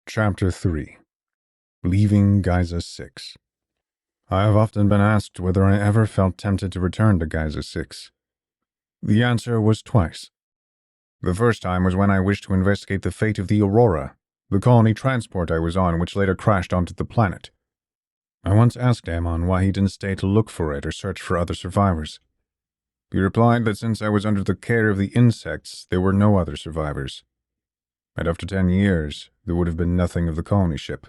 Chapter 3. Leaving Giza 6. I have often been asked whether I ever felt tempted to return to Giza 6. The answer was twice. The first time was when I wished to investigate the fate of the Aurora, the colony transport I was on which later crashed onto the planet. I once asked Amon why he didn't stay to look for it or search for other survivors. He replied that since I was under the care of the insects, there were no other survivors. And after 10 years, there would have been nothing of the colony ship.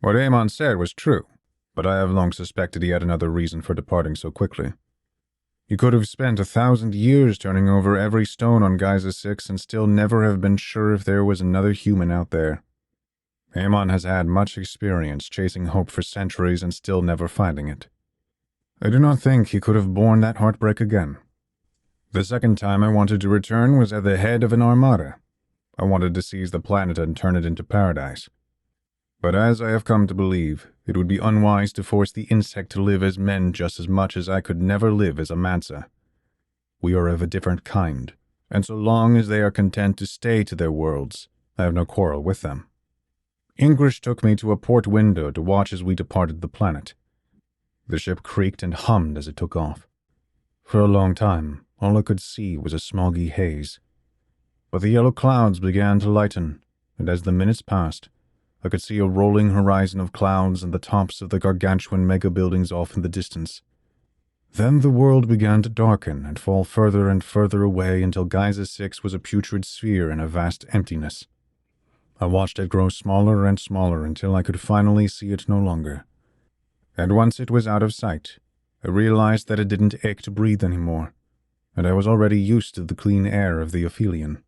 What Amon said was true, but I have long suspected he had another reason for departing so quickly. He could have spent 1,000 years turning over every stone on Giza 6 and still never have been sure if there was another human out there. Amon has had much experience chasing hope for centuries and still never finding it. I do not think he could have borne that heartbreak again. The second time I wanted to return was at the head of an armada. I wanted to seize the planet and turn it into paradise. But as I have come to believe, it would be unwise to force the insect to live as men just as much as I could never live as a mansa. We are of a different kind, and so long as they are content to stay to their worlds, I have no quarrel with them. Ingress took me to a port window to watch as we departed the planet. The ship creaked and hummed as it took off. For a long time, all I could see was a smoggy haze. But the yellow clouds began to lighten, and as the minutes passed, I could see a rolling horizon of clouds and the tops of the gargantuan mega-buildings off in the distance. Then the world began to darken and fall further and further away until Giza 6 was a putrid sphere in a vast emptiness. I watched it grow smaller and smaller until I could finally see it no longer. And once it was out of sight, I realized that it didn't ache to breathe anymore, and I was already used to the clean air of the Oilion.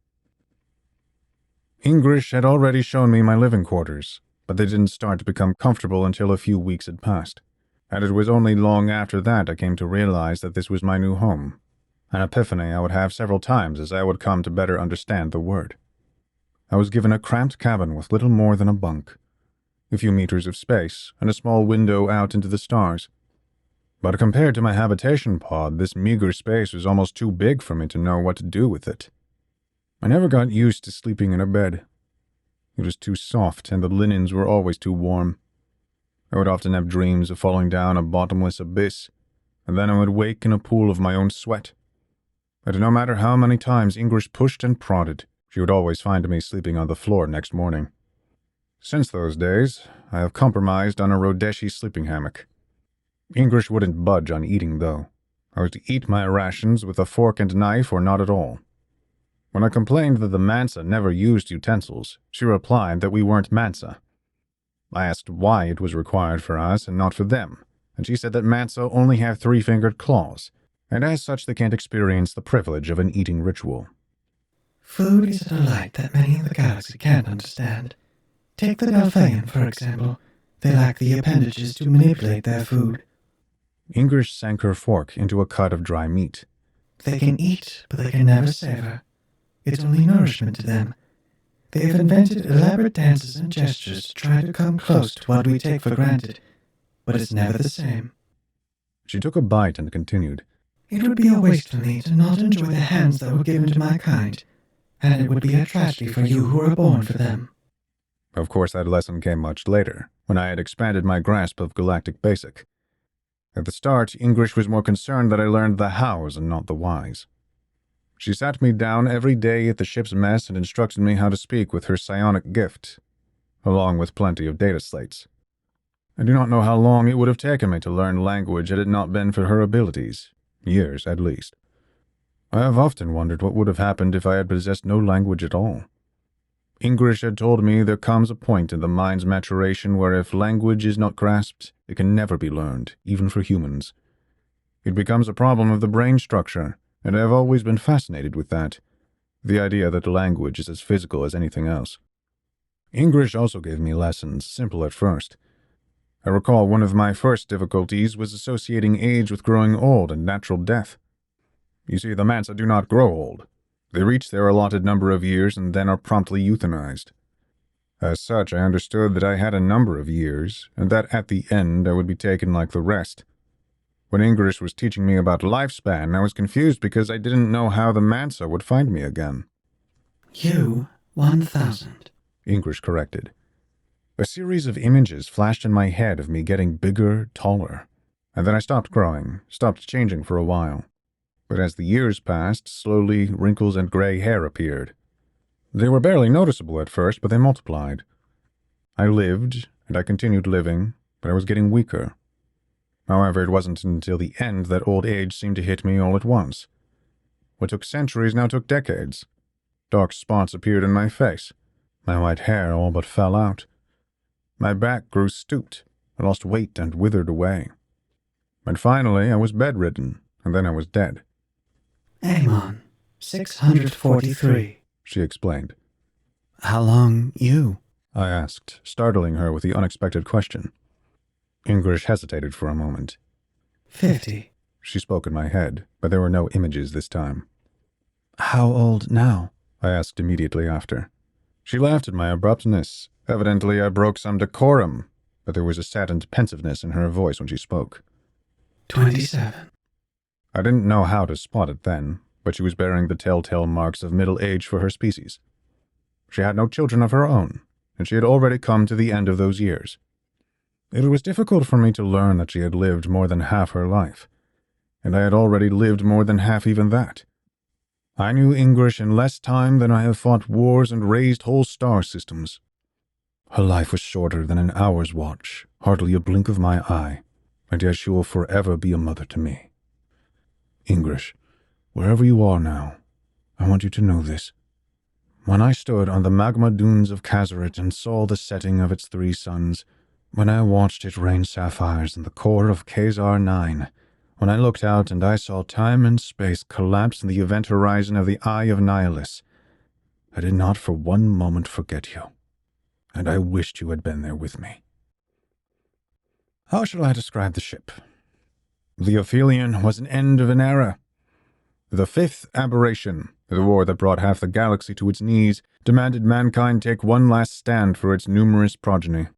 Ingress had already shown me my living quarters, but they didn't start to become comfortable until a few weeks had passed, and it was only long after that I came to realize that this was my new home, an epiphany I would have several times as I would come to better understand the word. I was given a cramped cabin with little more than a bunk, a few meters of space, and a small window out into the stars. But compared to my habitation pod, this meager space was almost too big for me to know what to do with it. I never got used to sleeping in a bed. It was too soft, and the linens were always too warm. I would often have dreams of falling down a bottomless abyss, and then I would wake in a pool of my own sweat. And no matter how many times Ingress pushed and prodded, she would always find me sleeping on the floor next morning. Since those days, I have compromised on a Rhodeshi sleeping hammock. Ingress wouldn't budge on eating, though. I was to eat my rations with a fork and knife or not at all. When I complained that the Mansa never used utensils, she replied that we weren't Mansa. I asked why it was required for us and not for them, and she said that Mansa only have 3-fingered claws, and as such they can't experience the privilege of an eating ritual. Food is a delight that many in the galaxy can't understand. Take the Delphian, for example. They lack the appendages to manipulate their food. Ingress sank her fork into a cut of dry meat. They can eat, but they can never savor. It's only nourishment to them. They have invented elaborate dances and gestures to try to come close to what we take for granted, but it's never the same. She took a bite and continued. It would be a waste for me to not enjoy the hands that were given to my kind, and it would be a tragedy for you who were born for them. Of course, that lesson came much later, when I had expanded my grasp of galactic basic. At the start, Ingress was more concerned that I learned the hows and not the whys. She sat me down every day at the ship's mess and instructed me how to speak with her psionic gift, along with plenty of data slates. I do not know how long it would have taken me to learn language had it not been for her abilities. Years, at least. I have often wondered what would have happened if I had possessed no language at all. Ingress had told me there comes a point in the mind's maturation where if language is not grasped, it can never be learned, even for humans. It becomes a problem of the brain structure, and I have always been fascinated with that, the idea that language is as physical as anything else. Ingress also gave me lessons, simple at first. I recall one of my first difficulties was associating age with growing old and natural death. You see, the Mansa do not grow old. They reach their allotted number of years and then are promptly euthanized. As such, I understood that I had a number of years, and that at the end I would be taken like the rest. When Ingress was teaching me about lifespan, I was confused because I didn't know how the Mansa would find me again. You, 1,000. Ingress corrected. A series of images flashed in my head of me getting bigger, taller, and then I stopped growing, stopped changing for a while. But as the years passed, slowly wrinkles and gray hair appeared. They were barely noticeable at first, but they multiplied. I lived, and I continued living, but I was getting weaker. However, it wasn't until the end that old age seemed to hit me all at once. What took centuries now took decades. Dark spots appeared in my face. My white hair all but fell out. My back grew stooped. I lost weight and withered away. And finally, I was bedridden, and then I was dead. Amon, 643, she explained. How long you? I asked, startling her with the unexpected question. Ingress hesitated for a moment. 50. She spoke in my head, but there were no images this time. How old now? I asked immediately after. She laughed at my abruptness. Evidently, I broke some decorum, but there was a saddened pensiveness in her voice when she spoke. 27. I didn't know how to spot it then, but she was bearing the telltale marks of middle age for her species. She had no children of her own, and she had already come to the end of those years. It was difficult for me to learn that she had lived more than half her life, and I had already lived more than half even that. I knew Ingress in less time than I have fought wars and raised whole star systems. Her life was shorter than an hour's watch, hardly a blink of my eye, and yet she will forever be a mother to me. Ingress, wherever you are now, I want you to know this. When I stood on the magma dunes of Kazaret and saw the setting of its 3 suns, when I watched it rain sapphires in the core of Khazar 9, when I looked out and I saw time and space collapse in the event horizon of the Eye of Nihilus, I did not for one moment forget you, and I wished you had been there with me. How shall I describe the ship? The Oilion was an end of an era. The 5th aberration, the war that brought half the galaxy to its knees, demanded mankind take one last stand for its numerous progeny.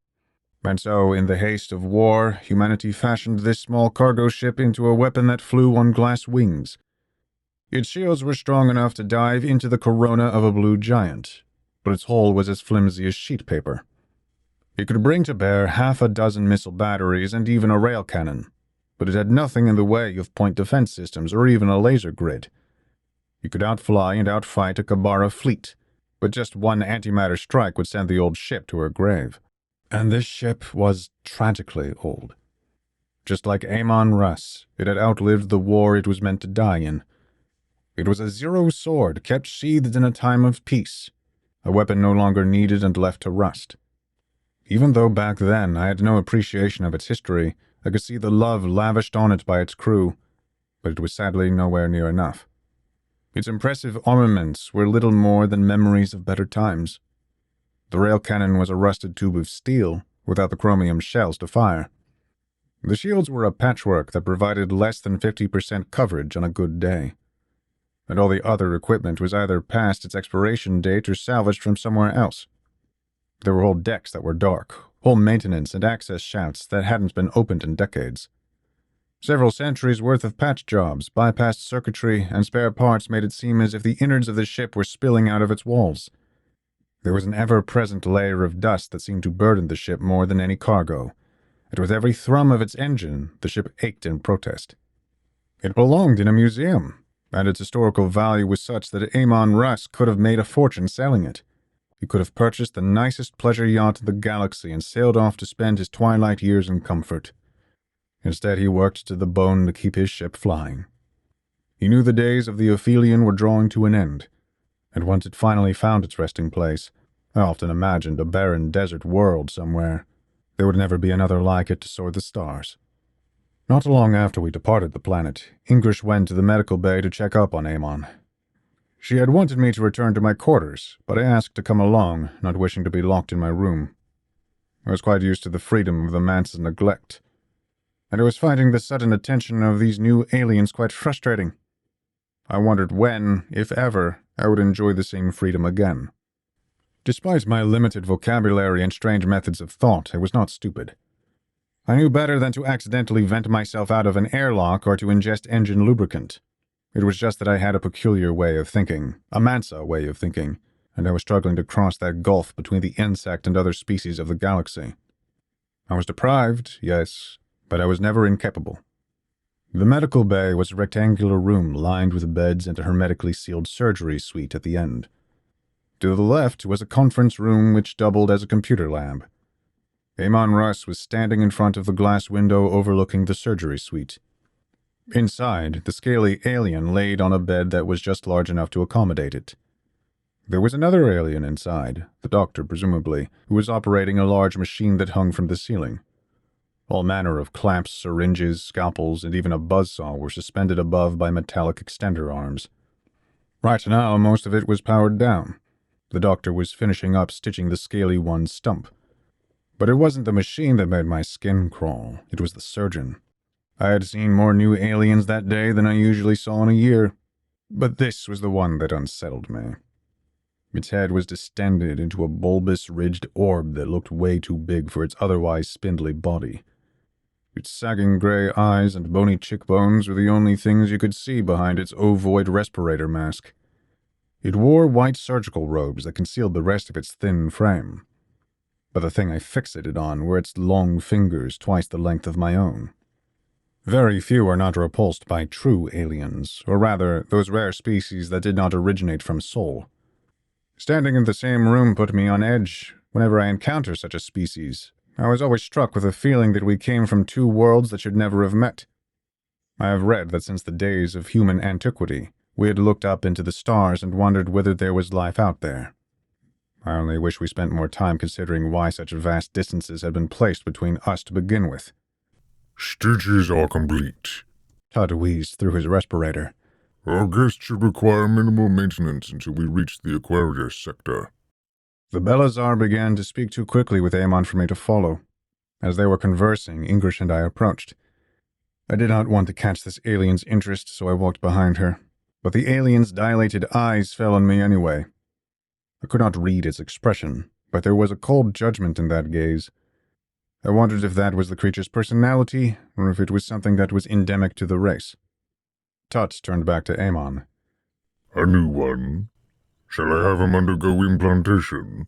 And so, in the haste of war, humanity fashioned this small cargo ship into a weapon that flew on glass wings. Its shields were strong enough to dive into the corona of a blue giant, but its hull was as flimsy as sheet paper. It could bring to bear 6 missile batteries and even a rail cannon, but it had nothing in the way of point defense systems or even a laser grid. It could outfly and outfight a Kabara fleet, but just one antimatter strike would send the old ship to her grave. And this ship was tragically old. Just like Amon Russ, it had outlived the war it was meant to die in. It was a zero sword kept sheathed in a time of peace, a weapon no longer needed and left to rust. Even though back then I had no appreciation of its history, I could see the love lavished on it by its crew, but it was sadly nowhere near enough. Its impressive armaments were little more than memories of better times. The rail cannon was a rusted tube of steel, without the chromium shells to fire. The shields were a patchwork that provided less than 50% coverage on a good day. And all the other equipment was either past its expiration date or salvaged from somewhere else. There were whole decks that were dark, whole maintenance and access shafts that hadn't been opened in decades. Several centuries' worth of patch jobs, bypassed circuitry, and spare parts made it seem as if the innards of the ship were spilling out of its walls. There was an ever-present layer of dust that seemed to burden the ship more than any cargo, and with every thrum of its engine, the ship ached in protest. It belonged in a museum, and its historical value was such that Amon Russ could have made a fortune selling it. He could have purchased the nicest pleasure yacht in the galaxy and sailed off to spend his twilight years in comfort. Instead, he worked to the bone to keep his ship flying. He knew the days of the Oilion were drawing to an end, and once it finally found its resting place, I often imagined a barren desert world somewhere. There would never be another like it to soar the stars. Not long after we departed the planet, Ingress went to the medical bay to check up on Amon. She had wanted me to return to my quarters, but I asked to come along, not wishing to be locked in my room. I was quite used to the freedom of the manse's neglect, and I was finding the sudden attention of these new aliens quite frustrating. I wondered when, if ever, I would enjoy the same freedom again. Despite my limited vocabulary and strange methods of thought, I was not stupid. I knew better than to accidentally vent myself out of an airlock or to ingest engine lubricant. It was just that I had a peculiar way of thinking, a Mansa way of thinking, and I was struggling to cross that gulf between the insect and other species of the galaxy. I was deprived, yes, but I was never incapable. The medical bay was a rectangular room lined with beds and a hermetically sealed surgery suite at the end. To the left was a conference room which doubled as a computer lab. Amon Russ was standing in front of the glass window overlooking the surgery suite. Inside, the scaly alien laid on a bed that was just large enough to accommodate it. There was another alien inside, the doctor presumably, who was operating a large machine that hung from the ceiling. All manner of clamps, syringes, scalpels, and even a buzzsaw were suspended above by metallic extender arms. Right now, most of it was powered down. The doctor was finishing up stitching the scaly one's stump. But it wasn't the machine that made my skin crawl, it was the surgeon. I had seen more new aliens that day than I usually saw in a year, but this was the one that unsettled me. Its head was distended into a bulbous, ridged orb that looked way too big for its otherwise spindly body. Its sagging gray eyes and bony cheekbones were the only things you could see behind its ovoid respirator mask. It wore white surgical robes that concealed the rest of its thin frame. But the thing I fixated on were its long fingers twice the length of my own. Very few are not repulsed by true aliens, or rather, those rare species that did not originate from Sol. Standing in the same room put me on edge. Whenever I encounter such a species, I was always struck with a feeling that we came from two worlds that should never have met. I have read that since the days of human antiquity, we had looked up into the stars and wondered whether there was life out there. I only wish we spent more time considering why such vast distances had been placed between us to begin with. Stitches are complete. Todd wheezed through his respirator. Our guest should require minimal maintenance until we reach the Aquarius sector. The Belazar began to speak too quickly with Amon for me to follow. As they were conversing, Ingress and I approached. I did not want to catch this alien's interest, so I walked behind her. But the alien's dilated eyes fell on me anyway. I could not read its expression, but there was a cold judgment in that gaze. I wondered if that was the creature's personality, or if it was something that was endemic to the race. Tut turned back to Amon. A new one? Shall I have him undergo implantation?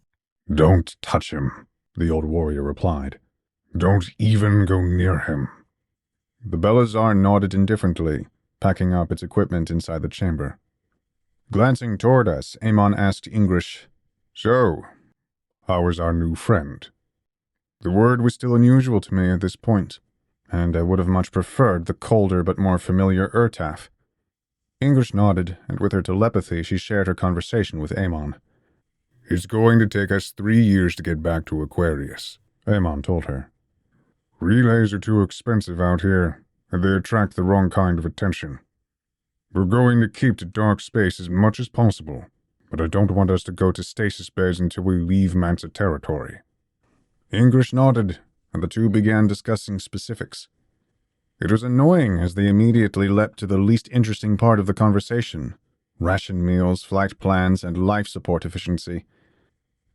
Don't touch him, the old warrior replied. Don't even go near him. The Belazar nodded indifferently, packing up its equipment inside the chamber. Glancing toward us, Amon asked Ingress, So, how is our new friend? The word was still unusual to me at this point, and I would have much preferred the colder but more familiar Urtaf. Ingress nodded, and with her telepathy she shared her conversation with Amon. It's going to take us 3 years to get back to Aquarius, Amon told her. Relays are too expensive out here, and they attract the wrong kind of attention. We're going to keep to dark space as much as possible, but I don't want us to go to stasis beds until we leave Mansa territory. Ingress nodded, and the two began discussing specifics. It was annoying as they immediately leapt to the least interesting part of the conversation: ration meals, flight plans, and life support efficiency.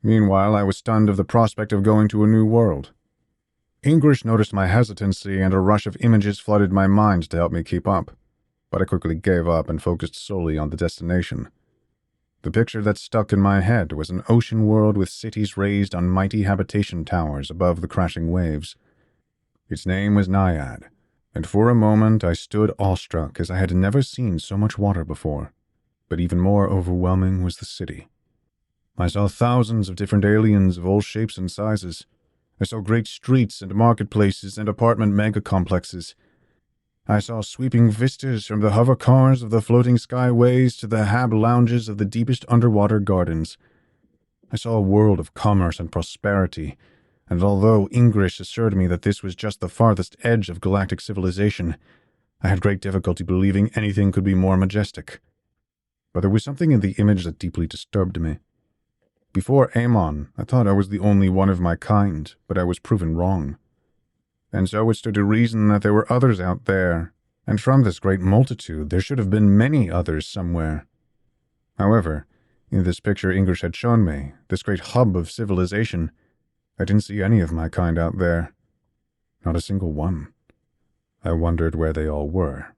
Meanwhile, I was stunned of the prospect of going to a new world. Ingress noticed my hesitancy, and a rush of images flooded my mind to help me keep up, but I quickly gave up and focused solely on the destination. The picture that stuck in my head was an ocean world with cities raised on mighty habitation towers above the crashing waves. Its name was Niad, and for a moment I stood awestruck as I had never seen so much water before. But even more overwhelming was the city. I saw thousands of different aliens of all shapes and sizes. I saw great streets and marketplaces and apartment mega-complexes. I saw sweeping vistas from the hover cars of the floating skyways to the hab lounges of the deepest underwater gardens. I saw a world of commerce and prosperity, and although Ingress assured me that this was just the farthest edge of galactic civilization, I had great difficulty believing anything could be more majestic. But there was something in the image that deeply disturbed me. Before Amon, I thought I was the only one of my kind, but I was proven wrong. And so it stood to reason that there were others out there, and from this great multitude there should have been many others somewhere. However, in this picture Ingress had shown me, this great hub of civilization, I didn't see any of my kind out there. Not a single one. I wondered where they all were.